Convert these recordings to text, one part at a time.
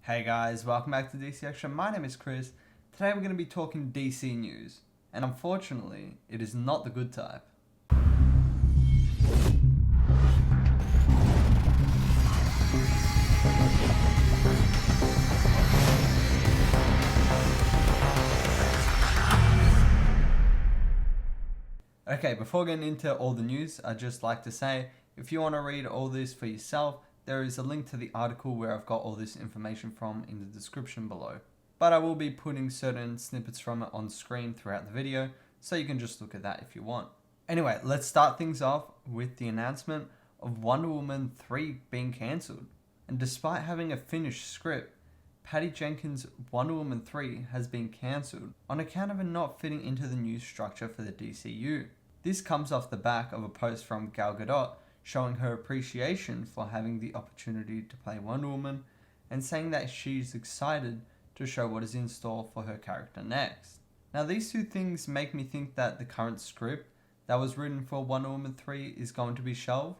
Hey guys, welcome back to DC Action. My name is Chris. Today we're going to be talking DC news, and unfortunately, it is not the good type. Okay, before getting into all the news, I'd just like to say, if you want to read all this for yourself, there is a link to the article where I've got all this information from in the description below. But I will be putting certain snippets from it on screen throughout the video, so you can just look at that if you want. Anyway, let's start things off with the announcement of Wonder Woman 3 being cancelled. And despite having a finished script, Patty Jenkins' Wonder Woman 3 has been cancelled on account of it not fitting into the new structure for the DCU. This comes off the back of a post from Gal Gadot showing her appreciation for having the opportunity to play Wonder Woman and saying that she's excited to show what is in store for her character next. Now these two things make me think that the current script that was written for Wonder Woman 3 is going to be shelved,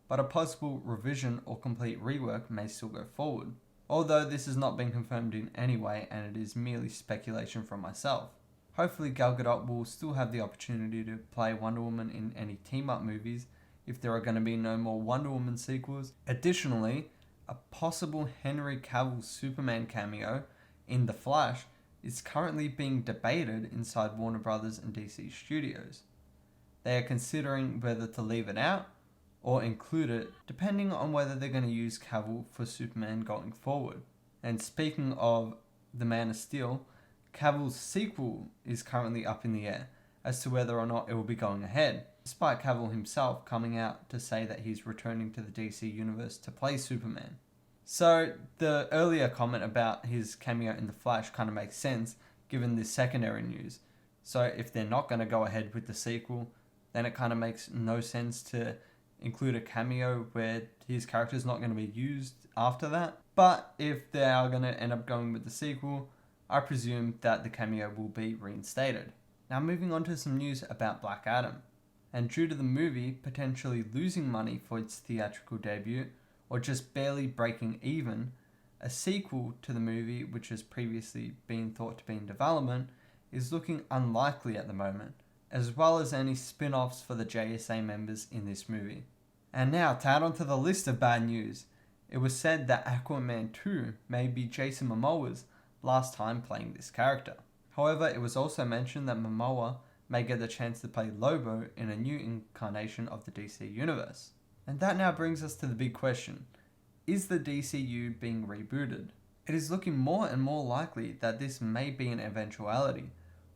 but a possible revision or complete rework may still go forward. Although this has not been confirmed in any way and it is merely speculation from myself. Hopefully Gal Gadot will still have the opportunity to play Wonder Woman in any team-up movies if there are going to be no more Wonder Woman sequels. Additionally, a possible Henry Cavill Superman cameo in The Flash is currently being debated inside Warner Brothers and DC Studios. They are considering whether to leave it out or include it, depending on whether they're going to use Cavill for Superman going forward. And speaking of The Man of Steel, Cavill's sequel is currently up in the air as to whether or not it will be going ahead, despite Cavill himself coming out to say that he's returning to the DC universe to play Superman. So the earlier comment about his cameo in The Flash kind of makes sense given the secondary news. So if they're not going to go ahead with the sequel, then it kind of makes no sense to include a cameo where his character is not going to be used after that. But if they are going to end up going with the sequel, I presume that the cameo will be reinstated. Now moving on to some news about Black Adam. And due to the movie potentially losing money for its theatrical debut, or just barely breaking even, a sequel to the movie, which has previously been thought to be in development, is looking unlikely at the moment, as well as any spin-offs for the JSA members in this movie. And now to add onto the list of bad news, it was said that Aquaman 2 may be Jason Momoa's last time playing this character. However, it was also mentioned that Momoa may get the chance to play Lobo in a new incarnation of the DC universe. And that now brings us to the big question: is the DCU being rebooted? It is looking more and more likely that this may be an eventuality,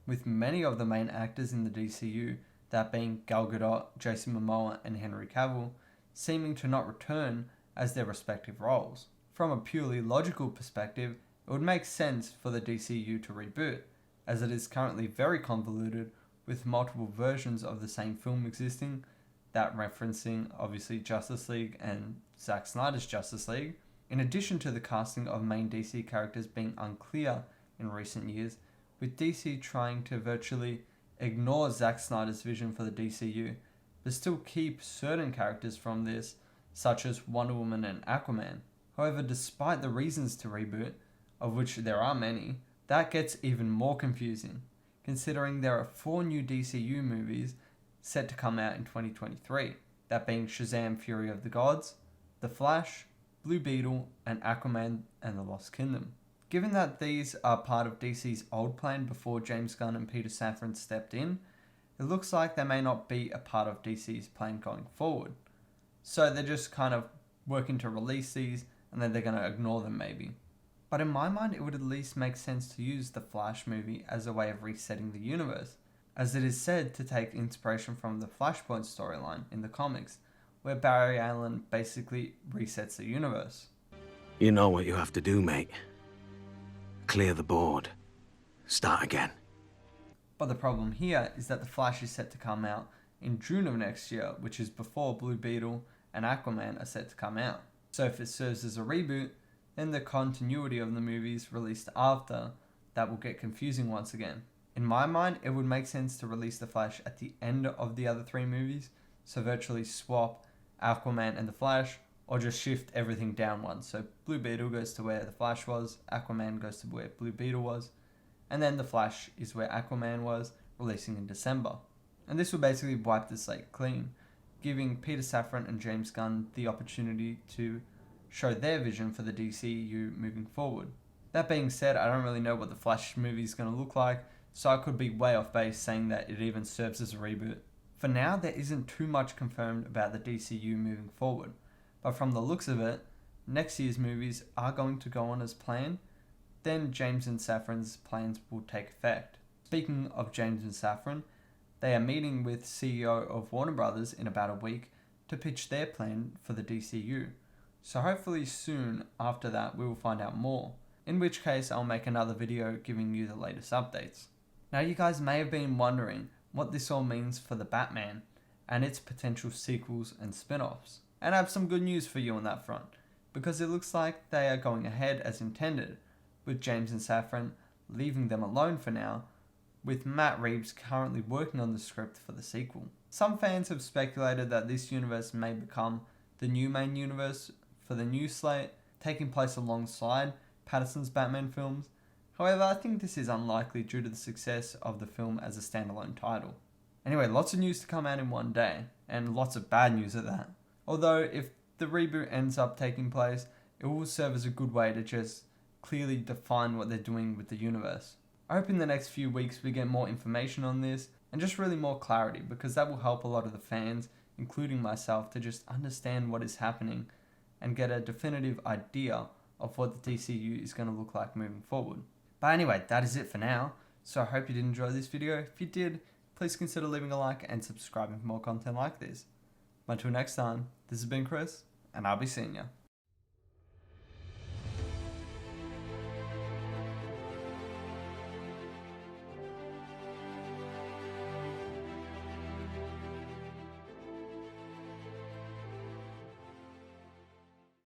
with many of the main actors in the DCU, that being Gal Gadot, Jason Momoa and Henry Cavill, seeming to not return as their respective roles. From a purely logical perspective, it would make sense for the DCU to reboot, as it is currently very convoluted with multiple versions of the same film existing, that referencing obviously Justice League and Zack Snyder's Justice League, in addition to the casting of main DC characters being unclear in recent years, with DC trying to virtually ignore Zack Snyder's vision for the DCU, but still keep certain characters from this, such as Wonder Woman and Aquaman. However, despite the reasons to reboot, of which there are many, that gets even more confusing, considering there are 4 new DCU movies set to come out in 2023, that being Shazam! Fury of the Gods, The Flash, Blue Beetle, and Aquaman and the Lost Kingdom. Given that these are part of DC's old plan before James Gunn and Peter Safran stepped in, it looks like they may not be a part of DC's plan going forward. So they're just kind of working to release these and then they're going to ignore them maybe. But in my mind, it would at least make sense to use the Flash movie as a way of resetting the universe, as it is said to take inspiration from the Flashpoint storyline in the comics, where Barry Allen basically resets the universe. You know what you have to do, mate. Clear the board. Start again. But the problem here is that the Flash is set to come out in June of next year, which is before Blue Beetle and Aquaman are set to come out. So if it serves as a reboot, then the continuity of the movies released after that will get confusing once again. In my mind, it would make sense to release The Flash at the end of the other 3 movies, so virtually swap Aquaman and The Flash, or just shift everything down one. So Blue Beetle goes to where the Flash was, Aquaman goes to where Blue Beetle was, and then the Flash is where Aquaman was, releasing in December. And this will basically wipe the slate clean, giving Peter Safran and James Gunn the opportunity to show their vision for the DCU moving forward. That being said, I don't really know what the Flash movie is going to look like, so I could be way off base saying that it even serves as a reboot. For now, there isn't too much confirmed about the DCU moving forward, but from the looks of it, next year's movies are going to go on as planned, then James and Safran's plans will take effect. Speaking of James and Safran, they are meeting with CEO of Warner Brothers in about a week to pitch their plan for the DCU. So hopefully soon after that we will find out more, in which case I'll make another video giving you the latest updates. Now you guys may have been wondering what this all means for the Batman and its potential sequels and spin-offs. And I have some good news for you on that front, because it looks like they are going ahead as intended, with James and Safran leaving them alone for now, with Matt Reeves currently working on the script for the sequel. Some fans have speculated that this universe may become the new main universe for the new slate, taking place alongside Pattinson's Batman films. However, I think this is unlikely due to the success of the film as a standalone title. Anyway, lots of news to come out in one day, and lots of bad news at that. Although, if the reboot ends up taking place, it will serve as a good way to just clearly define what they're doing with the universe. I hope in the next few weeks we get more information on this, and just really more clarity, because that will help a lot of the fans, including myself, to just understand what is happening and get a definitive idea of what the DCU is going to look like moving forward. But anyway, that is it for now, so I hope you did enjoy this video. If you did, please consider leaving a like and subscribing for more content like this. Until next time, this has been Chris, and I'll be seeing ya.